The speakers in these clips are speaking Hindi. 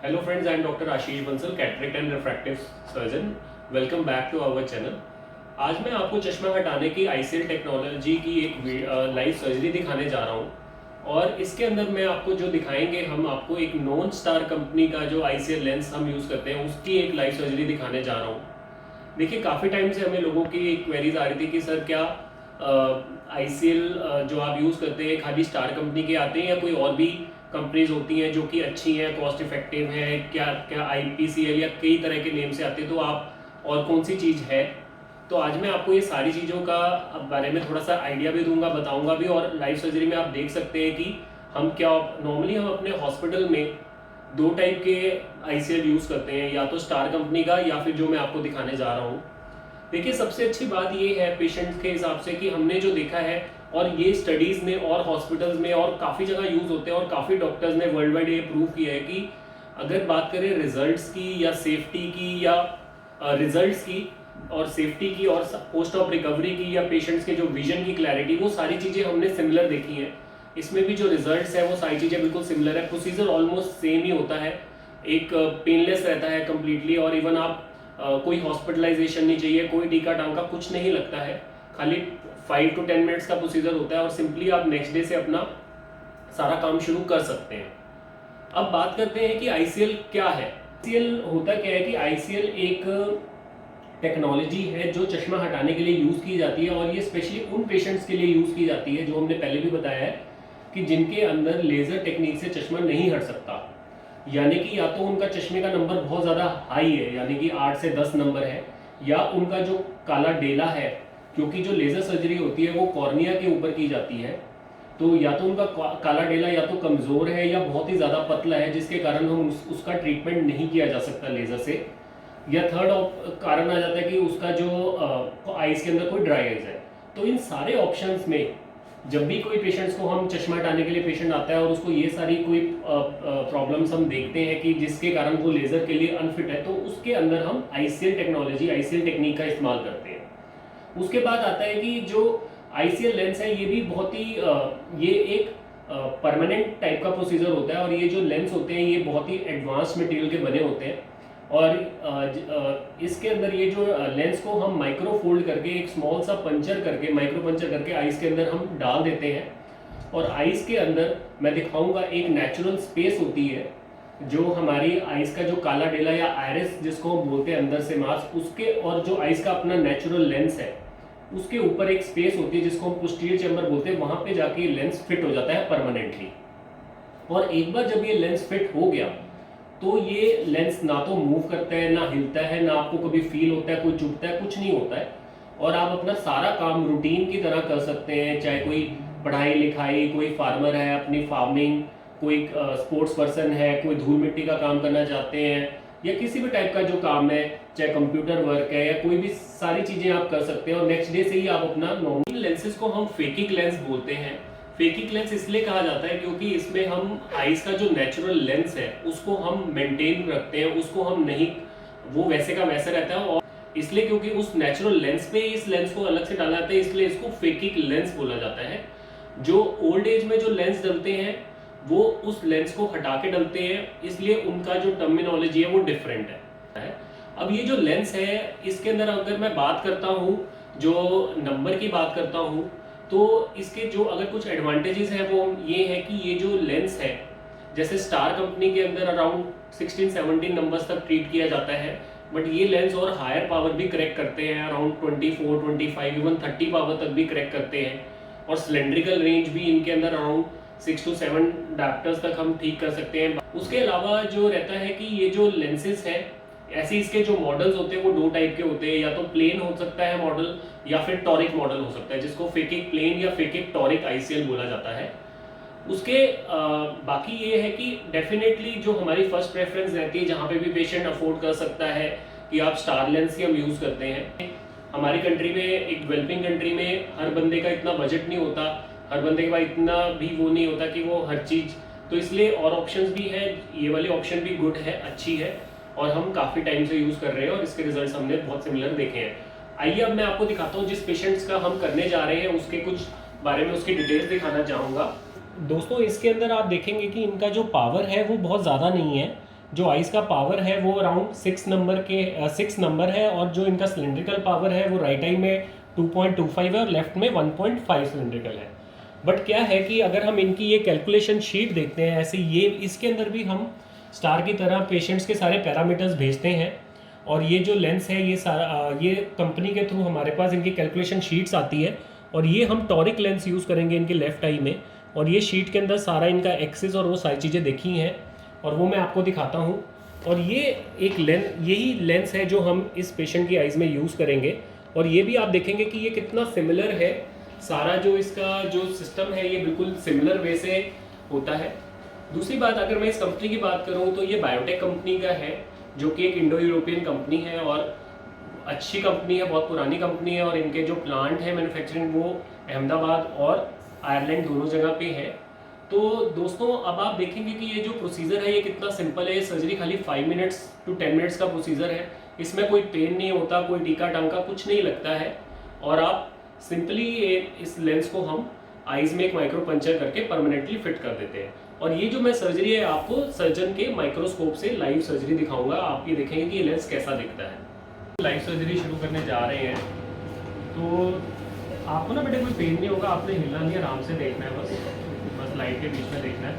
Hello friends, I am Dr. Ashish Bansal, cataract and refractive surgeon. Welcome back to our channel. आज मैं आपको चश्मा हटाने की आईसीएल टेक्नोलॉजी की एक लाइव सर्जरी दिखाने जा रहा हूँ और इसके अंदर मैं आपको जो दिखाएंगे हम आपको एक नॉन स्टार कंपनी का जो आईसीएल लेंस हम यूज़ करते हैं उसकी एक लाइव सर्जरी दिखाने जा रहा हूँ। देखिए काफ़ी टाइम से हमें लोगों की क्वेरीज आ रही थी कि सर क्या आईसीएल जो आप यूज़ करते हैं खाली स्टार कंपनी के आते हैं या कोई और भी कंपनीज होती हैं जो कि अच्छी हैं, कॉस्ट इफेक्टिव है, क्या क्या आईपीसीएल या कई तरह के नेम से आते हैं, तो आप और कौन सी चीज़ है। तो आज मैं आपको ये सारी चीज़ों का बारे में थोड़ा सा आइडिया भी दूंगा, बताऊंगा भी। और लाइव सर्जरी में आप देख सकते हैं कि हम क्या नॉर्मली हम अपने हॉस्पिटल में दो टाइप के आईसीएल यूज़ करते हैं, या तो स्टार कंपनी का या फिर जो मैं आपको दिखाने जा रहा हूँ। देखिए सबसे अच्छी बात ये है पेशेंट्स के हिसाब से कि हमने जो देखा है, और ये स्टडीज़ ने और हॉस्पिटल्स में और काफ़ी जगह यूज़ होते हैं और काफ़ी डॉक्टर्स ने वर्ल्ड वाइड ये प्रूव किया है कि अगर बात करें रिजल्ट्स की या सेफ्टी की या रिजल्ट्स की और सेफ्टी की और पोस्ट ऑफ रिकवरी की या पेशेंट्स के जो विजन की क्लैरिटी, वो सारी चीज़ें हमने सिमिलर देखी हैं। इसमें भी जो रिजल्ट्स है वो सारी चीज़ें बिल्कुल सिमिलर है, प्रोसीजर ऑलमोस्ट सेम ही होता है, एक पेनलेस रहता है कम्प्लीटली। और इवन आप कोई हॉस्पिटलाइजेशन नहीं चाहिए, कोई टीका टांका कुछ नहीं लगता है, खाली 5 to 10 मिनट्स का प्रोसीजर होता है और सिंपली आप नेक्स्ट डे से अपना सारा काम शुरू कर सकते हैं। अब बात करते हैं कि आईसीएल क्या है। आईसीएल होता क्या है कि आईसीएल एक टेक्नोलॉजी है जो चश्मा हटाने के लिए यूज़ की जाती है, और ये स्पेशली उन पेशेंट्स के लिए यूज़ की जाती है जो हमने पहले भी बताया है कि जिनके अंदर लेज़र टेक्निक से चश्मा नहीं हट सकता, यानी कि या तो उनका चश्मे का नंबर बहुत ज़्यादा हाई है, यानी कि 8 से 10 नंबर है, या उनका जो काला डेला है, क्योंकि जो लेज़र सर्जरी होती है वो कॉर्निया के ऊपर की जाती है, तो या तो उनका काला डेला या तो कमज़ोर है या बहुत ही ज़्यादा पतला है, जिसके कारण हम उसका ट्रीटमेंट नहीं किया जा सकता लेज़र से। या थर्ड कारण आ जाता है कि उसका जो आइज़ के अंदर कोई ड्राई आइज़ है। तो इन सारे ऑप्शंस में जब भी कोई पेशेंट्स को हम चश्मा हटाने के लिए पेशेंट आता है और उसको ये सारी कोई प्रॉब्लम्स हम देखते हैं कि जिसके कारण वो लेज़र के लिए अनफिट है, तो उसके अंदर हम आईसीएल टेक्नोलॉजी, आईसीएल टेक्निक का इस्तेमाल करते हैं। उसके बाद आता है कि जो आईसीएल लेंस है ये भी बहुत ही ये एक परमानेंट टाइप का प्रोसीजर होता है, और ये जो लेंस होते हैं ये बहुत ही एडवांस मटेरियल के बने होते हैं। और इसके अंदर ये जो लेंस को हम माइक्रो फोल्ड करके एक स्मॉल सा पंचर करके, माइक्रो पंचर करके आइज़ के अंदर हम डाल देते हैं, और आइज़ के अंदर मैं दिखाऊंगा एक नेचुरल स्पेस होती है जो हमारी आइज़ का जो काला डेला या आयरिस जिसको हम बोलते हैं अंदर से मांस, उसके और जो आइज़ का अपना नेचुरल लेंस है उसके ऊपर एक स्पेस होती है जिसको हम पोस्टीरियर चैम्बर बोलते हैं, वहाँ पे जाके लेंस फिट हो जाता है परमानेंटली। और एक बार जब ये लेंस फिट हो गया तो ये लेंस ना तो मूव करता है, ना हिलता है, ना आपको कभी फील होता है कोई चुभता है, कुछ नहीं होता है, और आप अपना सारा काम रूटीन की तरह कर सकते हैं। चाहे कोई पढ़ाई लिखाई, कोई फार्मर है अपनी फार्मिंग, कोई स्पोर्ट्स पर्सन है, कोई धूल मिट्टी का काम करना चाहते हैं, या किसी भी टाइप का जो काम है, चाहे कंप्यूटर वर्क है या कोई भी सारी चीज़ें आप कर सकते हैं। और नेक्स्ट डे से ही आप अपना नॉर्मल लेंसेज को हम फेकिक लेंस बोलते हैं। फेकिक लेंस इसलिए कहा जाता है क्योंकि इसमें हम आइज़ का जो नेचुरल लेंस है उसको हम मेंटेन रखते हैं, उसको हम नहीं, वो वैसे का वैसा रहता है, और इसलिए क्योंकि उस नेचुरल लेंस पे इस लेंस को अलग से डाला जाता है, इसलिए इसको फेकिक लेंस बोला जाता है। जो ओल्ड एज में जो लेंस डलते हैं वो उस लेंस को हटा के डलते हैं, इसलिए उनका जो टर्मिनोलॉजी है वो डिफरेंट है। अब ये जो लेंस है इसके अंदर अगर मैं बात करता हूँ, जो नंबर की बात करता हूँ, तो इसके जो अगर कुछ एडवांटेजेस हैं वो ये है कि ये जो लेंस है, जैसे स्टार कंपनी के अंदर अराउंड 16-17 नंबर्स तक ट्रीट किया जाता है, बट ये लेंस और हायर पावर भी क्रैक करते हैं, अराउंड 24, 25, इवन 30 पावर तक भी क्रैक करते हैं। और सिलेंड्रिकल रेंज भी इनके अंदर अराउंड 6 to 7 डाप्टर्स तक हम ठीक कर सकते हैं। उसके अलावा जो रहता है कि ये जो लेंसेज है, ऐसे इसके जो मॉडल्स होते हैं वो दो टाइप के होते हैं, या तो प्लेन हो सकता है मॉडल या फिर टॉरिक मॉडल हो सकता है, जिसको फेकिक प्लेन या फेकिक टॉरिक आईसीएल बोला जाता है। उसके बाकी ये है कि डेफिनेटली जो हमारी फर्स्ट प्रेफरेंस रहती है, जहाँ पे भी पेशेंट अफोर्ड कर सकता है कि आप स्टार लेंस ही हम यूज़ करते हैं। हमारी कंट्री में, एक डेवलपिंग कंट्री में, हर बंदे का इतना बजट नहीं होता, हर बंदे के पास इतना भी वो नहीं होता कि वो हर चीज़, तो इसलिए और ऑप्शंस भी हैं, ये वाली ऑप्शन भी गुड है, अच्छी है, और हम काफ़ी टाइम से यूज़ कर रहे हैं और इसके रिजल्ट्स हमने बहुत सिमिलर देखे हैं। आइए अब मैं आपको दिखाता हूँ जिस पेशेंट्स का हम करने जा रहे हैं उसके कुछ बारे में उसकी डिटेल्स दिखाना चाहूँगा। दोस्तों इसके अंदर आप देखेंगे कि इनका जो पावर है वो बहुत ज़्यादा नहीं है, जो आइस का पावर है वो अराउंड 6 नंबर है, और जो इनका सिलेंड्रिकल पावर है वो राइट आई में 2.25 है और लेफ्ट में 1.5 सिलेंड्रिकल है। बट क्या है कि अगर हम इनकी ये कैलकुलेशन शीट देखते हैं, ऐसे ये इसके अंदर भी हम स्टार की तरह पेशेंट्स के सारे पैरामीटर्स भेजते हैं, और ये जो लेंस है ये सारा ये कंपनी के थ्रू हमारे पास इनकी कैलकुलेशन शीट्स आती है, और ये हम टॉरिक लेंस यूज़ करेंगे इनके लेफ्ट आई में, और ये शीट के अंदर सारा इनका एक्सिस और वो सारी चीज़ें देखी हैं, और वो मैं आपको दिखाता हूँ। और ये एक यही लेंस है जो हम इस पेशेंट की आइज़ में यूज़ करेंगे, और ये भी आप देखेंगे कि ये कितना सिमिलर है, सारा जो इसका जो सिस्टम है ये बिल्कुल सिमिलर वे से होता है। दूसरी बात, अगर मैं इस कंपनी की बात करूँ तो ये बायोटेक कंपनी का है, जो कि एक इंडो यूरोपियन कंपनी है और अच्छी कंपनी है, बहुत पुरानी कंपनी है, और इनके जो प्लांट है मैन्युफैक्चरिंग वो अहमदाबाद और आयरलैंड दोनों जगह पे है। तो दोस्तों अब आप देखेंगे कि ये जो प्रोसीजर है ये कितना सिंपल है। ये सर्जरी खाली 5 मिनट्स टू 10 मिनट्स का प्रोसीजर है। इसमें कोई पेन नहीं होता, कोई टीका टांका कुछ नहीं लगता है, और आप सिंपली इस लेंस को हम आइज़ में एक माइक्रो पंचर करके परमानेंटली फिट कर देते हैं। और ये जो मैं सर्जरी है आपको सर्जन के माइक्रोस्कोप से लाइव सर्जरी दिखाऊंगा। आप ये देखेंगे कि ये लेंस कैसा दिखता है। लाइव सर्जरी शुरू करने जा रहे हैं, तो आपको ना बेटे कोई पेन नहीं होगा, आपने हिलना नहीं, आराम से देखना है, बस लाइट के बीच में देखना है,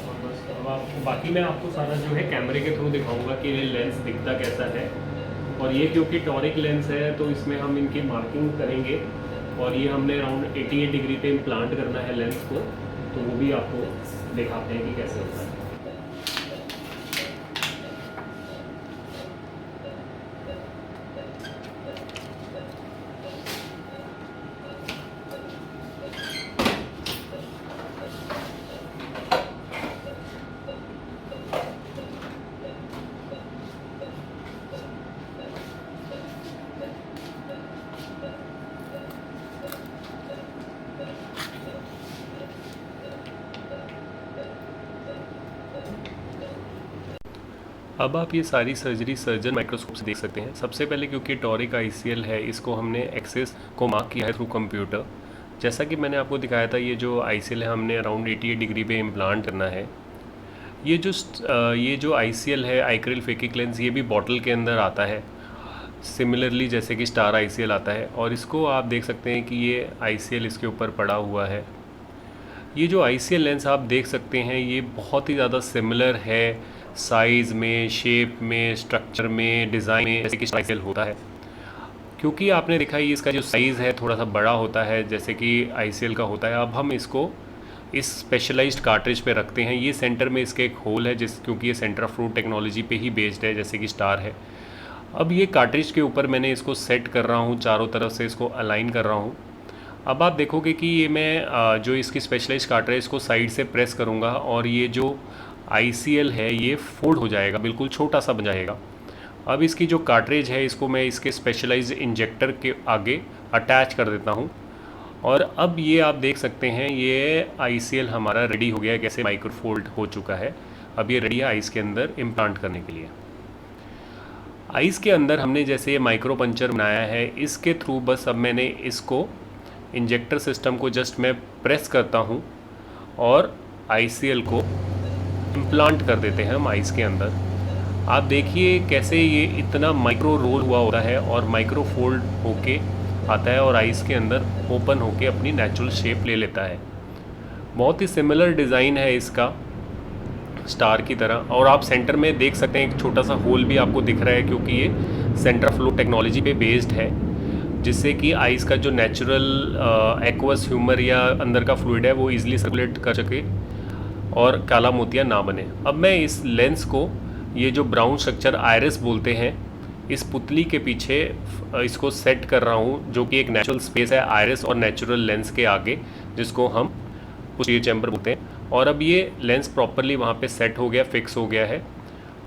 और बस अब आपको बाकी मैं आपको सारा जो है कैमरे के थ्रू दिखाऊंगा कि ये लेंस दिखता कैसा है। और ये क्योंकि टॉरिक लेंस है तो इसमें हम इनकी मार्किंग करेंगे, और ये हमने अराउंड 88 डिग्री पे इम्प्लांट करना है लेंस को, तो वो भी आपको दिखाते हैं कि कैसे होता है। अब आप ये सारी सर्जरी सर्जन माइक्रोस्कोप से देख सकते हैं। सबसे पहले क्योंकि टॉरिक आईसीएल है, इसको हमने एक्सेस को मार्क किया है थ्रू कंप्यूटर। जैसा कि मैंने आपको दिखाया था, ये जो आईसीएल है हमने अराउंड 88 डिग्री पे इम्प्लांट करना है। ये जो आईसीएल है, आइक्रिल फेकिक लेंस, ये भी बॉटल के अंदर आता है सिमिलरली जैसे कि स्टार आईसीएल आता है, और इसको आप देख सकते हैं कि ये आईसीएल इसके ऊपर पड़ा हुआ है। ये जो आईसीएल लेंस आप देख सकते हैं ये बहुत ही ज़्यादा सिमिलर है साइज़ में, शेप में, स्ट्रक्चर में, डिज़ाइन में, जैसे कि आईसीएल होता है। क्योंकि आपने देखा ही इसका जो साइज़ है थोड़ा सा बड़ा होता है जैसे कि आईसीएल का होता है। अब हम इसको इस स्पेशलाइज्ड कार्ट्रिज पे रखते हैं। ये सेंटर में इसके एक होल है क्योंकि ये सेंटर ऑफ फ्रूट टेक्नोलॉजी पे ही बेस्ड है जैसे कि स्टार है। अब ये कार्ट्रिज के ऊपर मैंने इसको सेट कर रहा हूँ, चारों तरफ से इसको अलाइन कर रहा हूँ। अब आप देखोगे कि ये मैं जो इसकी स्पेशलाइज्ड कार्ट्रिज इसको साइड से प्रेस करूँगा और ये जो आईसीएल है ये फोल्ड हो जाएगा, बिल्कुल छोटा सा बन जाएगा। अब इसकी जो कार्ट्रिज है इसको मैं इसके स्पेशलाइज्ड इंजेक्टर के आगे अटैच कर देता हूँ, और अब ये आप देख सकते हैं ये आईसीएल हमारा रेडी हो गया है, कैसे माइक्रोफोल्ड हो चुका है। अब ये रेडी है आइस के अंदर इम्प्लांट करने के लिए। आइस के अंदर हमने जैसे ये माइक्रो पंचर बनाया है, इसके थ्रू बस अब मैंने इसको इंजेक्टर सिस्टम को जस्ट मैं प्रेस करता हूँ और आईसीएल को इम्प्लांट कर देते हैं हम आइस के अंदर। आप देखिए कैसे ये इतना माइक्रो रोल हुआ होता है और माइक्रो फोल्ड होके आता है और आइस के अंदर ओपन होके अपनी नेचुरल शेप ले लेता है। बहुत ही सिमिलर डिज़ाइन है इसका स्टार की तरह, और आप सेंटर में देख सकते हैं एक छोटा सा होल भी आपको दिख रहा है क्योंकि ये सेंटर फ्लो टेक्नोलॉजी पे बेस्ड है, जिससे कि आइस का जो नेचुरल एक्वस ह्यूमर या अंदर का फ्लूइड है वो इजीली सर्कुलेट कर सके और काला मोतिया ना बने। अब मैं इस लेंस को, ये जो ब्राउन स्ट्रक्चर आयरिस बोलते हैं, इस पुतली के पीछे इसको सेट कर रहा हूँ, जो कि एक नेचुरल स्पेस है आयरिस और नेचुरल लेंस के आगे, जिसको हम पोस्टीरियर चैम्बर बोलते हैं। और अब ये लेंस प्रॉपरली वहाँ पे सेट हो गया, फिक्स हो गया है।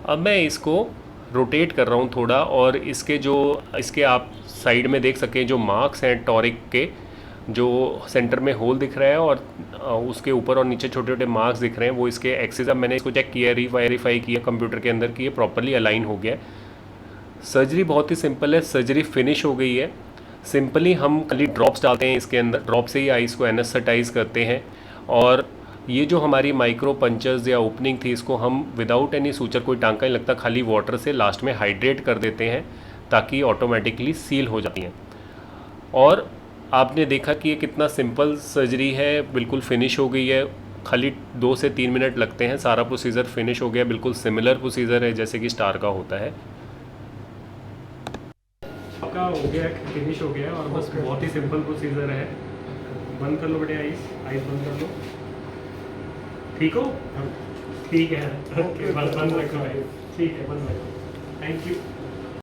अब मैं इसको रोटेट कर रहा हूँ थोड़ा, और इसके आप साइड में देख सकें जो मार्क्स हैं टॉरिक के, जो सेंटर में होल दिख रहा है और उसके ऊपर और नीचे छोटे छोटे मार्क्स दिख रहे हैं, वो इसके एक्सिस। अब मैंने इसको चेक किया, वेरीफाई किया कंप्यूटर के अंदर कि ये प्रॉपरली अलाइन हो गया है। सर्जरी बहुत ही सिंपल है, सर्जरी फिनिश हो गई है। सिंपली हम खाली ड्रॉप्स डालते हैं इसके अंदर, ड्रॉप से ही आइस को एनेस्थेटाइज करते हैं, और ये जो हमारी माइक्रो पंचर्स या ओपनिंग थी, इसको हम विदाउट एनी सूचर, कोई टांका नहीं लगता, खाली वाटर से लास्ट में हाइड्रेट कर देते हैं ताकि ऑटोमेटिकली सील हो जाती हैं। और आपने देखा कि ये कितना सिंपल सर्जरी है, बिल्कुल फिनिश हो गई है, खाली 2 से 3 मिनट लगते हैं, सारा प्रोसीजर फिनिश हो गया। बिल्कुल सिमिलर प्रोसीजर है जैसे कि स्टार का होता है। आपका हो गया, फिनिश हो गया और बस बहुत ही सिंपल प्रोसीजर है। बंद कर लो बेटे, आइस बंद कर लो। ठीक हो? ठीक है, ओके, बस बंद रखो। ठीक है, बंद रखो। Thank you.